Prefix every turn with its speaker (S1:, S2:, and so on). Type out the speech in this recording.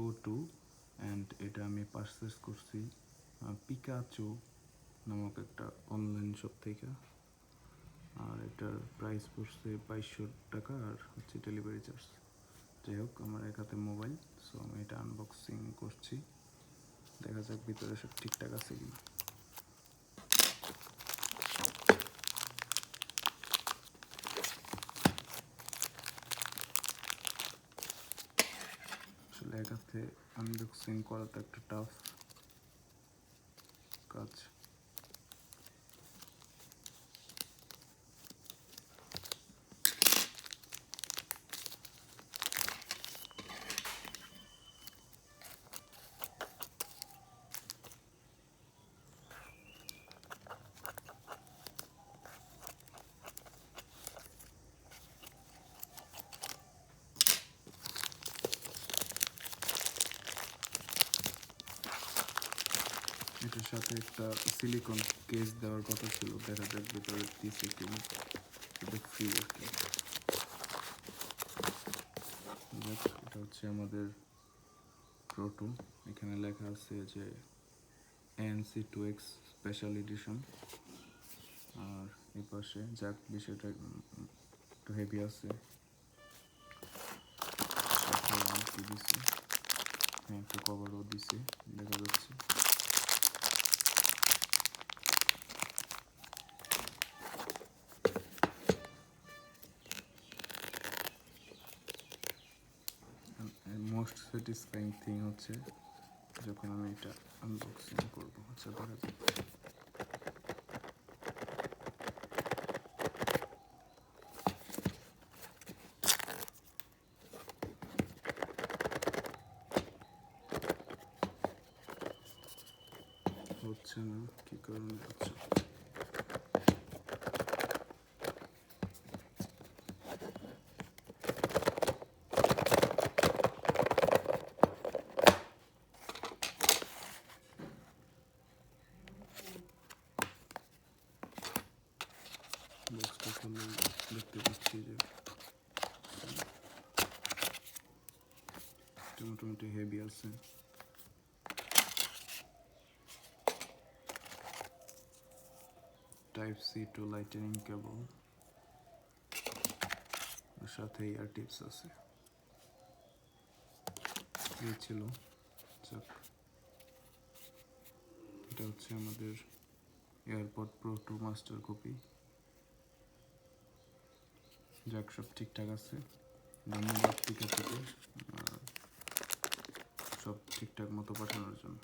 S1: Go2 and এটা আমি purchase করছি 𝗕𝗃𝗃 নামক একটা অনলাইন শপ থেকে। আর এটার প্রাইস পড়ছে 2200 টাকা আর হচ্ছে ডেলিভারি চার্জ। যাই হোক, আমার এক হাতে মোবাইল, সো আমি এটা আনবক্সিং করছি। দেখা যাক ভিতরে সব ঠিকঠাক আছে কিনা। আসলে এক হাতে আনবক্সিং করাটা একটা টাফ কাজ। এটার সাথে একটা সিলিকন কেস দেওয়ার কথা ছিল, দেখা যাক ভিতরে দিচ্ছে কিনা। এটা ফ্রি আর কি। এটা হচ্ছে আমাদের Pro2। এখানে লেখা আছে যে ANC 2X স্পেশাল এডিশন। আর এই পাশে যাক বিষয়টা একটু হেভি আছে, দিছে। হ্যাঁ, একটা কভারও দিছে, দেখা যাচ্ছে। মোস্ট স্যাটিসফাইং থিং হচ্ছে যখন আমি এটা আনবক্সিং করবো। আচ্ছা, দেখা যাক। হচ্ছে না, কি কারণে হচ্ছে? বক্সটা খুলে দেখতে পাচ্ছি যে মোটামুটি হেভি আছে। Type-C to লাইটনিং কেবল, ওর সাথে ইয়ার টিপস আছে। এই ছিল। যাক, এটা হচ্ছে আমাদের এয়ারপড প্রো 2 মাস্টার কপি। যাক, সব ঠিকঠাক আছে। ধন্যবাদ 𝗕𝗃𝗃𝗃 সব ঠিকঠাক মতো পাঠানোর জন্য।